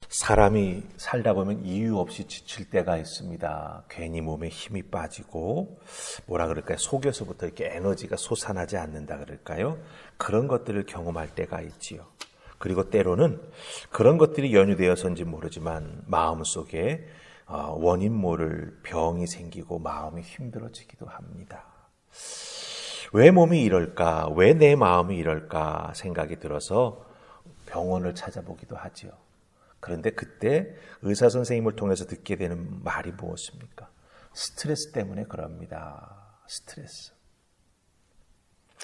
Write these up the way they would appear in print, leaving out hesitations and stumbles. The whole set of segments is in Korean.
사람이 살다 보면 이유 없이 지칠 때가 있습니다. 괜히 몸에 힘이 빠지고 뭐라 그럴까요? 속에서부터 이렇게 에너지가 솟아나지 않는다 그럴까요? 그런 것들을 경험할 때가 있지요. 그리고 때로는 그런 것들이 연유되어서인지 모르지만 마음속에 원인 모를 병이 생기고 마음이 힘들어지기도 합니다. 왜 몸이 이럴까? 왜 내 마음이 이럴까? 생각이 들어서 병원을 찾아보기도 하지요. 그런데 그때 의사 선생님을 통해서 듣게 되는 말이 무엇입니까? 스트레스 때문에 그럽니다. 스트레스.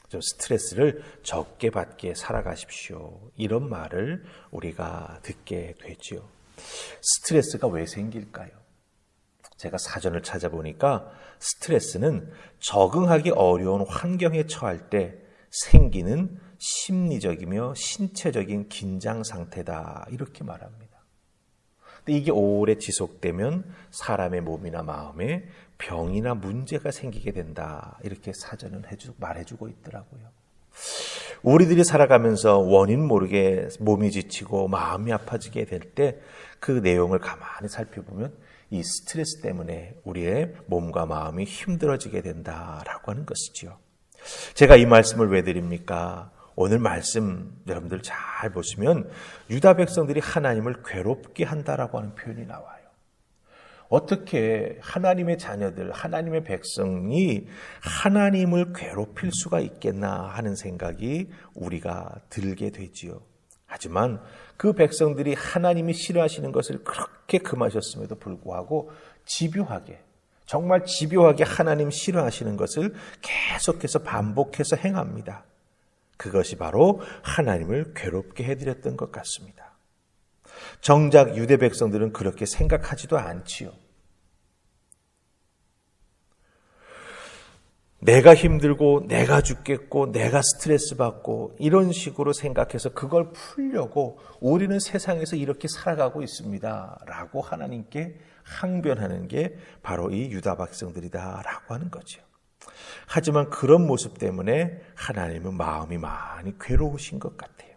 좀 스트레스를 적게 받게 살아가십시오. 이런 말을 우리가 듣게 되지요. 스트레스가 왜 생길까요? 제가 사전을 찾아보니까 스트레스는 적응하기 어려운 환경에 처할 때 생기는 심리적이며 신체적인 긴장 상태다. 이렇게 말합니다. 근데 이게 오래 지속되면 사람의 몸이나 마음에 병이나 문제가 생기게 된다. 이렇게 사전은 말해주고 있더라고요. 우리들이 살아가면서 원인 모르게 몸이 지치고 마음이 아파지게 될 때 그 내용을 가만히 살펴보면 이 스트레스 때문에 우리의 몸과 마음이 힘들어지게 된다라고 하는 것이지요. 제가 이 말씀을 왜 드립니까? 오늘 말씀 여러분들 잘 보시면 유다 백성들이 하나님을 괴롭게 한다라고 하는 표현이 나와요. 어떻게 하나님의 자녀들, 하나님의 백성이 하나님을 괴롭힐 수가 있겠나 하는 생각이 우리가 들게 되지요. 하지만 그 백성들이 하나님이 싫어하시는 것을 그렇게 금하셨음에도 불구하고 집요하게, 정말 집요하게 하나님 싫어하시는 것을 계속해서 반복해서 행합니다. 그것이 바로 하나님을 괴롭게 해드렸던 것 같습니다. 정작 유대 백성들은 그렇게 생각하지도 않지요. 내가 힘들고 내가 죽겠고 내가 스트레스 받고 이런 식으로 생각해서 그걸 풀려고 우리는 세상에서 이렇게 살아가고 있습니다. 라고 하나님께 항변하는 게 바로 이 유다 백성들이다 라고 하는 거죠. 하지만 그런 모습 때문에 하나님은 마음이 많이 괴로우신 것 같아요.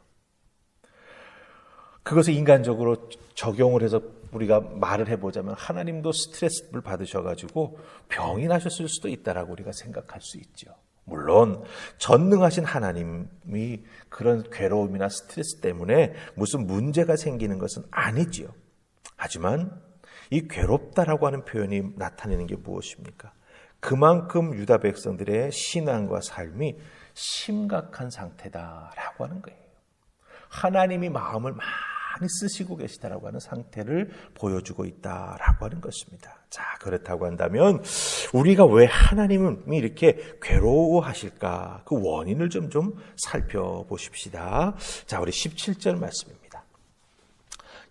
그것을 인간적으로 적용을 해서 우리가 말을 해보자면 하나님도 스트레스를 받으셔가지고 병이 나셨을 수도 있다라고 우리가 생각할 수 있죠. 물론 전능하신 하나님이 그런 괴로움이나 스트레스 때문에 무슨 문제가 생기는 것은 아니지요. 하지만 이 괴롭다라고 하는 표현이 나타내는 게 무엇입니까? 그만큼 유다 백성들의 신앙과 삶이 심각한 상태다라고 하는 거예요. 하나님이 마음을 많이 쓰시고 계시다라고 하는 상태를 보여주고 있다라고 하는 것입니다. 자, 그렇다고 한다면 우리가 왜 하나님이 이렇게 괴로워하실까? 그 원인을 좀 살펴보십시다. 자, 우리 17절 말씀입니다.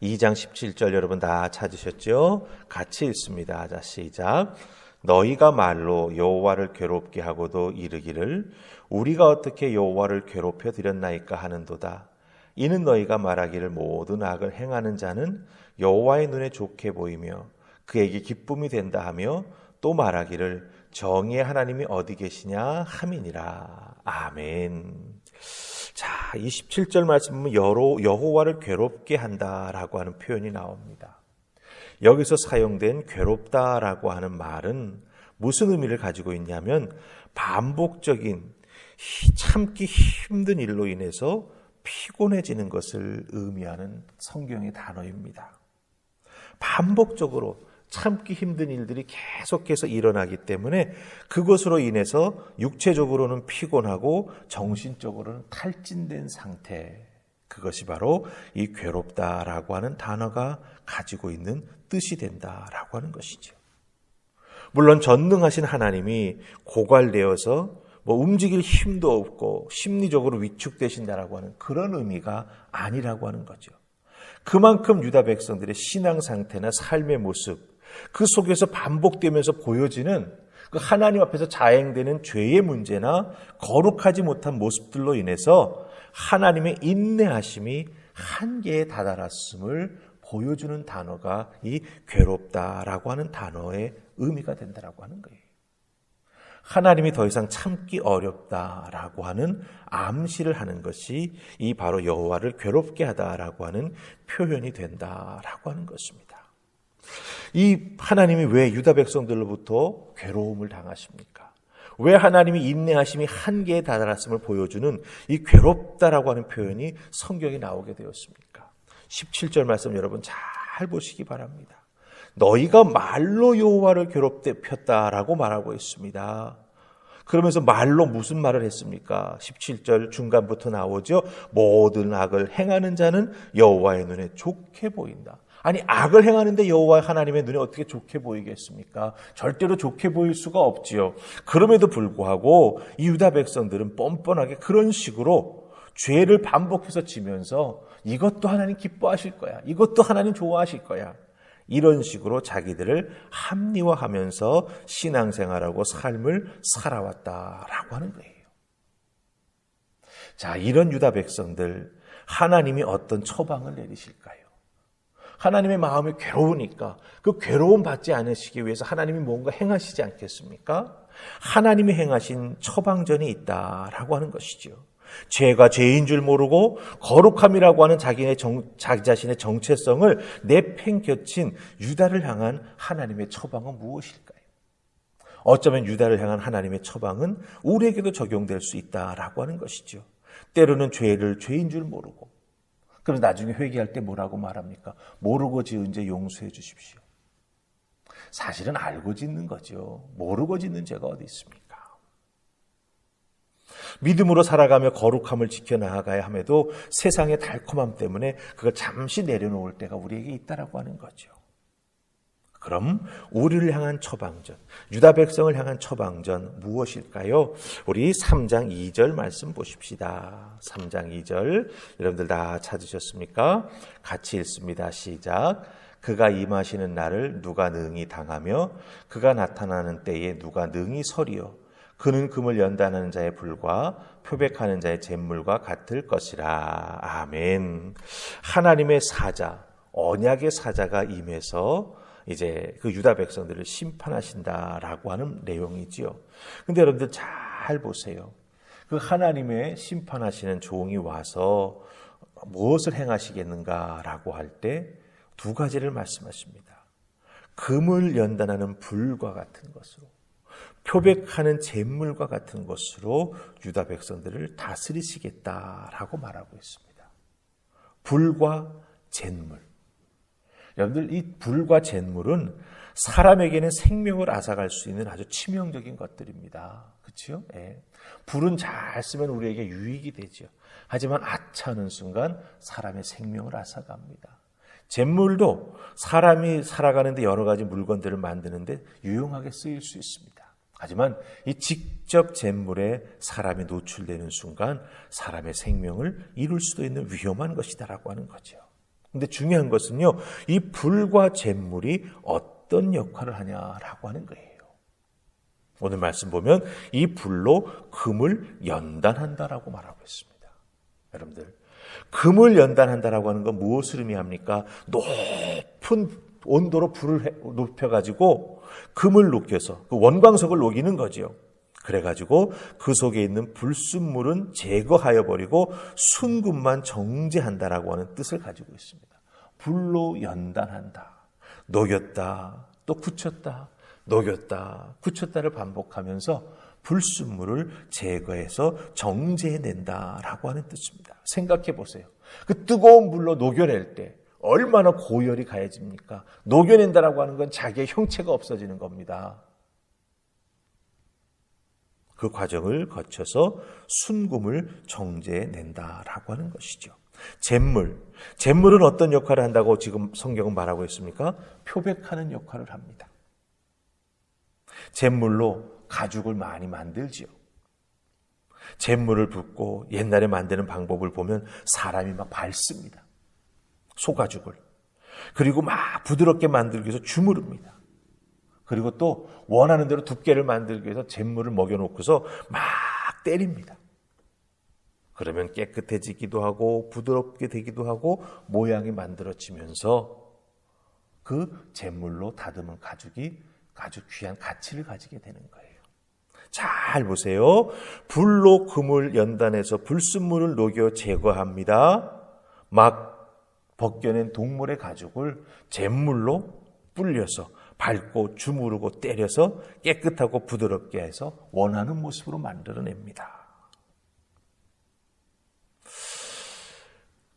2장 17절 여러분 다 찾으셨죠? 같이 읽습니다. 자, 시작. 너희가 말로 여호와를 괴롭게 하고도 이르기를 우리가 어떻게 여호와를 괴롭혀 드렸나이까 하는도다. 이는 너희가 말하기를 모든 악을 행하는 자는 여호와의 눈에 좋게 보이며 그에게 기쁨이 된다 하며 또 말하기를 정의의 하나님이 어디 계시냐 함이니라. 아멘. 자, 27절 말씀 보면 여호와를 괴롭게 한다라고 하는 표현이 나옵니다. 여기서 사용된 괴롭다라고 하는 말은 무슨 의미를 가지고 있냐면 반복적인 참기 힘든 일로 인해서 피곤해지는 것을 의미하는 성경의 단어입니다. 반복적으로 참기 힘든 일들이 계속해서 일어나기 때문에 그것으로 인해서 육체적으로는 피곤하고 정신적으로는 탈진된 상태, 그것이 바로 이 괴롭다라고 하는 단어가 가지고 있는 뜻이 된다라고 하는 것이죠. 물론 전능하신 하나님이 고갈되어서 움직일 힘도 없고 심리적으로 위축되신다라고 하는 그런 의미가 아니라고 하는 거죠. 그만큼 유다 백성들의 신앙 상태나 삶의 모습, 그 속에서 반복되면서 보여지는 그 하나님 앞에서 자행되는 죄의 문제나 거룩하지 못한 모습들로 인해서 하나님의 인내하심이 한계에 다다랐음을 보여주는 단어가 이 괴롭다라고 하는 단어의 의미가 된다라고 하는 거예요. 하나님이 더 이상 참기 어렵다라고 하는 암시를 하는 것이 이 바로 여호와를 괴롭게 하다라고 하는 표현이 된다라고 하는 것입니다. 이 하나님이 왜 유다 백성들로부터 괴로움을 당하십니까? 왜 하나님이 인내하심이 한계에 다다랐음을 보여주는 이 괴롭다라고 하는 표현이 성경에 나오게 되었습니까? 17절 말씀 여러분 잘 보시기 바랍니다. 너희가 말로 여호와를 괴롭혔다라고 말하고 있습니다. 그러면서 말로 무슨 말을 했습니까? 17절 중간부터 나오죠. 모든 악을 행하는 자는 여호와의 눈에 좋게 보인다. 아니, 악을 행하는데 여호와 하나님의 눈에 어떻게 좋게 보이겠습니까? 절대로 좋게 보일 수가 없지요. 그럼에도 불구하고 이 유다 백성들은 뻔뻔하게 그런 식으로 죄를 반복해서 지면서 이것도 하나님 기뻐하실 거야. 이것도 하나님 좋아하실 거야. 이런 식으로 자기들을 합리화하면서 신앙생활하고 삶을 살아왔다라고 하는 거예요. 자, 이런 유다 백성들, 하나님이 어떤 처방을 내리실까요? 하나님의 마음이 괴로우니까 그 괴로움 받지 않으시기 위해서 하나님이 뭔가 행하시지 않겠습니까? 하나님이 행하신 처방전이 있다라고 하는 것이죠. 죄가 죄인 줄 모르고 거룩함이라고 하는 자기 자신의 정체성을 내팽겨친 유다를 향한 하나님의 처방은 무엇일까요? 어쩌면 유다를 향한 하나님의 처방은 우리에게도 적용될 수 있다라고 하는 것이죠. 때로는 죄를 죄인 줄 모르고, 그럼 나중에 회개할 때 뭐라고 말합니까? 모르고 지은 죄 용서해 주십시오. 사실은 알고 짓는 거죠. 모르고 짓는 죄가 어디 있습니까? 믿음으로 살아가며 거룩함을 지켜나가야 함에도 세상의 달콤함 때문에 그걸 잠시 내려놓을 때가 우리에게 있다라고 하는 거죠. 그럼 우리를 향한 처방전, 유다 백성을 향한 처방전 무엇일까요? 우리 3장 2절 말씀 보십시다. 3장 2절 여러분들 다 찾으셨습니까? 같이 읽습니다. 시작. 그가 임하시는 날을 누가 능히 당하며 그가 나타나는 때에 누가 능히 서리요. 그는 금을 연단하는 자의 불과 표백하는 자의 잿물과 같을 것이라. 아멘. 하나님의 사자, 언약의 사자가 임해서 이제 그 유다 백성들을 심판하신다라고 하는 내용이지요. 근데 여러분들 잘 보세요. 그 하나님의 심판하시는 종이 와서 무엇을 행하시겠는가라고 할 때 두 가지를 말씀하십니다. 금을 연단하는 불과 같은 것으로, 표백하는 잿물과 같은 것으로 유다 백성들을 다스리시겠다라고 말하고 있습니다. 불과 잿물. 여러분들 이 불과 잿물은 사람에게는 생명을 앗아갈 수 있는 아주 치명적인 것들입니다. 그렇죠? 예. 불은 잘 쓰면 우리에게 유익이 되죠. 하지만 아차하는 순간 사람의 생명을 앗아갑니다. 잿물도 사람이 살아가는데 여러 가지 물건들을 만드는데 유용하게 쓰일 수 있습니다. 하지만 이 직접 잿물에 사람이 노출되는 순간 사람의 생명을 잃을 수도 있는 위험한 것이다라고 하는 거죠. 근데 중요한 것은요, 이 불과 잿물이 어떤 역할을 하냐라고 하는 거예요. 오늘 말씀 보면 이 불로 금을 연단한다라고 말하고 있습니다. 여러분들, 금을 연단한다라고 하는 건 무엇을 의미합니까? 높은 온도로 불을 높여가지고 금을 녹여서 그 원광석을 녹이는 거지요. 그래가지고 그 속에 있는 불순물은 제거하여 버리고 순금만 정제한다라고 하는 뜻을 가지고 있습니다. 불로 연단한다, 녹였다, 또 굳혔다, 녹였다, 굳혔다를 반복하면서 불순물을 제거해서 정제해낸다라고 하는 뜻입니다. 생각해 보세요. 그 뜨거운 불로 녹여낼 때 얼마나 고열이 가해집니까? 녹여낸다라고 하는 건 자기의 형체가 없어지는 겁니다. 그 과정을 거쳐서 순금을 정제해낸다라고 하는 것이죠. 잿물은 어떤 역할을 한다고 지금 성경은 말하고 있습니까? 표백하는 역할을 합니다. 잿물로 가죽을 많이 만들지요. 잿물을 붓고 옛날에 만드는 방법을 보면 사람이 막 밟습니다. 소가죽을. 그리고 막 부드럽게 만들기 위해서 주무릅니다. 그리고 또 원하는 대로 두께를 만들기 위해서 잿물을 먹여놓고서 막 때립니다. 그러면 깨끗해지기도 하고 부드럽게 되기도 하고 모양이 만들어지면서 그 잿물로 다듬은 가죽이 아주 귀한 가치를 가지게 되는 거예요. 잘 보세요. 불로 금을 연단해서 불순물을 녹여 제거합니다. 막 벗겨낸 동물의 가죽을 잿물로 불려서 밟고 주무르고 때려서 깨끗하고 부드럽게 해서 원하는 모습으로 만들어냅니다.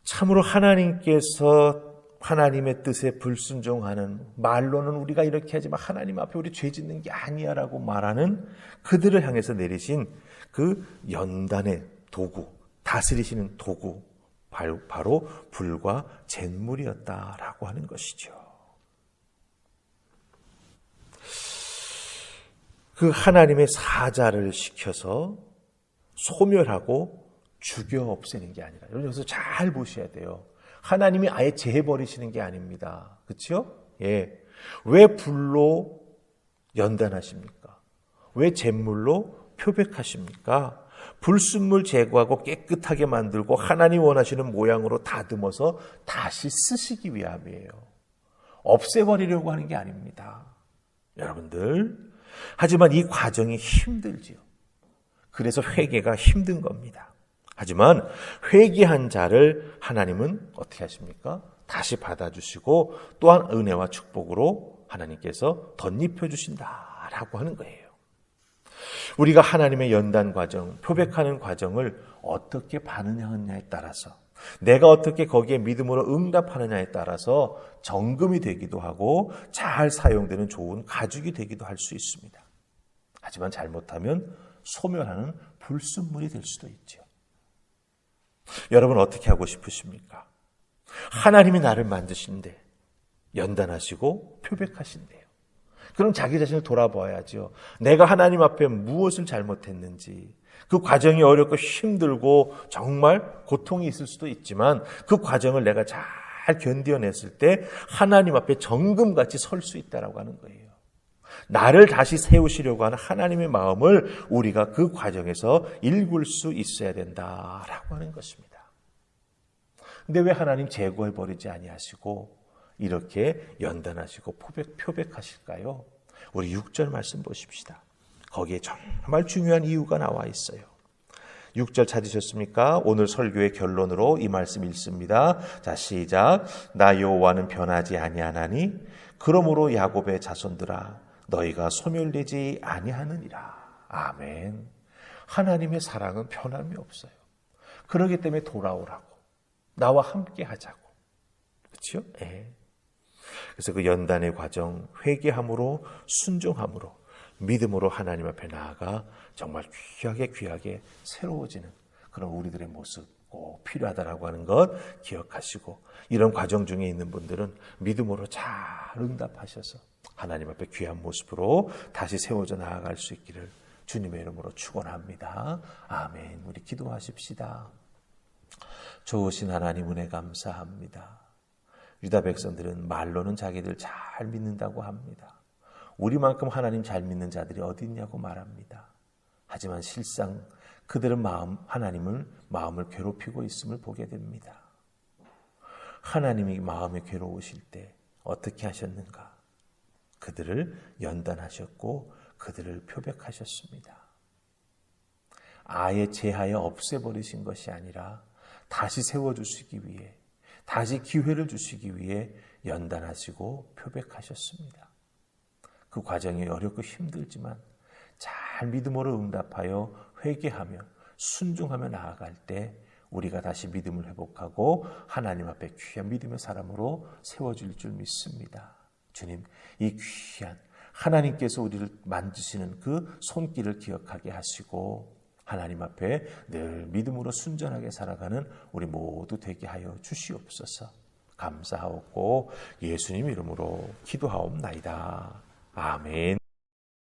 참으로 하나님께서 하나님의 뜻에 불순종하는, 말로는 우리가 이렇게 하지만 하나님 앞에 우리 죄 짓는 게 아니야 라고 말하는 그들을 향해서 내리신 그 연단의 도구, 다스리시는 도구, 바로 불과 잿물이었다라고 하는 것이죠. 그 하나님의 사자를 시켜서 소멸하고 죽여 없애는 게 아니라, 여기서 잘 보셔야 돼요. 하나님이 아예 제해버리시는 게 아닙니다. 그렇죠? 예. 왜 불로 연단하십니까? 왜 잿물로 표백하십니까? 불순물 제거하고 깨끗하게 만들고 하나님 원하시는 모양으로 다듬어서 다시 쓰시기 위함이에요. 없애버리려고 하는 게 아닙니다. 여러분들, 하지만 이 과정이 힘들지요. 그래서 회개가 힘든 겁니다. 하지만 회개한 자를 하나님은 어떻게 하십니까? 다시 받아주시고 또한 은혜와 축복으로 하나님께서 덧입혀 주신다라고 하는 거예요. 우리가 하나님의 연단 과정, 표백하는 과정을 어떻게 반응하느냐에 따라서, 내가 어떻게 거기에 믿음으로 응답하느냐에 따라서 정금이 되기도 하고 잘 사용되는 좋은 가죽이 되기도 할 수 있습니다. 하지만 잘못하면 소멸하는 불순물이 될 수도 있죠. 여러분 어떻게 하고 싶으십니까? 하나님이 나를 만드신데 연단하시고 표백하신대요. 그럼 자기 자신을 돌아봐야죠. 내가 하나님 앞에 무엇을 잘못했는지. 그 과정이 어렵고 힘들고 정말 고통이 있을 수도 있지만 그 과정을 내가 잘 견뎌냈을 때 하나님 앞에 정금같이 설 수 있다라고 하는 거예요. 나를 다시 세우시려고 하는 하나님의 마음을 우리가 그 과정에서 읽을 수 있어야 된다라고 하는 것입니다. 근데 왜 하나님 제거해버리지 아니하시고 이렇게 연단하시고 표백하실까요? 우리 6절 말씀 보십시다. 거기에 정말 중요한 이유가 나와 있어요. 6절 찾으셨습니까? 오늘 설교의 결론으로 이 말씀 읽습니다. 자, 시작. 나 여호와는 변하지 아니하나니 그러므로 야곱의 자손들아 너희가 소멸되지 아니하느니라. 아멘. 하나님의 사랑은 변함이 없어요. 그러기 때문에 돌아오라고, 나와 함께 하자고. 그렇죠? 예. 그래서 그 연단의 과정, 회개함으로 순종함으로 믿음으로 하나님 앞에 나아가 정말 귀하게 새로워지는 그런 우리들의 모습 꼭 필요하다라고 하는 것 기억하시고, 이런 과정 중에 있는 분들은 믿음으로 잘 응답하셔서 하나님 앞에 귀한 모습으로 다시 세워져 나아갈 수 있기를 주님의 이름으로 축원합니다. 아멘. 우리 기도하십시다. 좋으신 하나님 은혜 감사합니다. 유다 백성들은 말로는 자기들 잘 믿는다고 합니다. 우리만큼 하나님 잘 믿는 자들이 어디 있냐고 말합니다. 하지만 실상 그들은 하나님을 마음을 괴롭히고 있음을 보게 됩니다. 하나님이 마음에 괴로우실 때 어떻게 하셨는가? 그들을 연단하셨고 그들을 표백하셨습니다. 아예 제하여 없애버리신 것이 아니라 다시 세워주시기 위해, 다시 기회를 주시기 위해 연단하시고 표백하셨습니다. 그 과정이 어렵고 힘들지만 잘 믿음으로 응답하여 회개하며 순종하며 나아갈 때 우리가 다시 믿음을 회복하고 하나님 앞에 귀한 믿음의 사람으로 세워질 줄 믿습니다. 주님, 이 귀한 하나님께서 우리를 만드시는 그 손길을 기억하게 하시고 하나님 앞에 늘 믿음으로 순전하게 살아가는 우리 모두 되게 하여 주시옵소서. 감사하옵고 예수님 이름으로 기도하옵나이다. 아멘.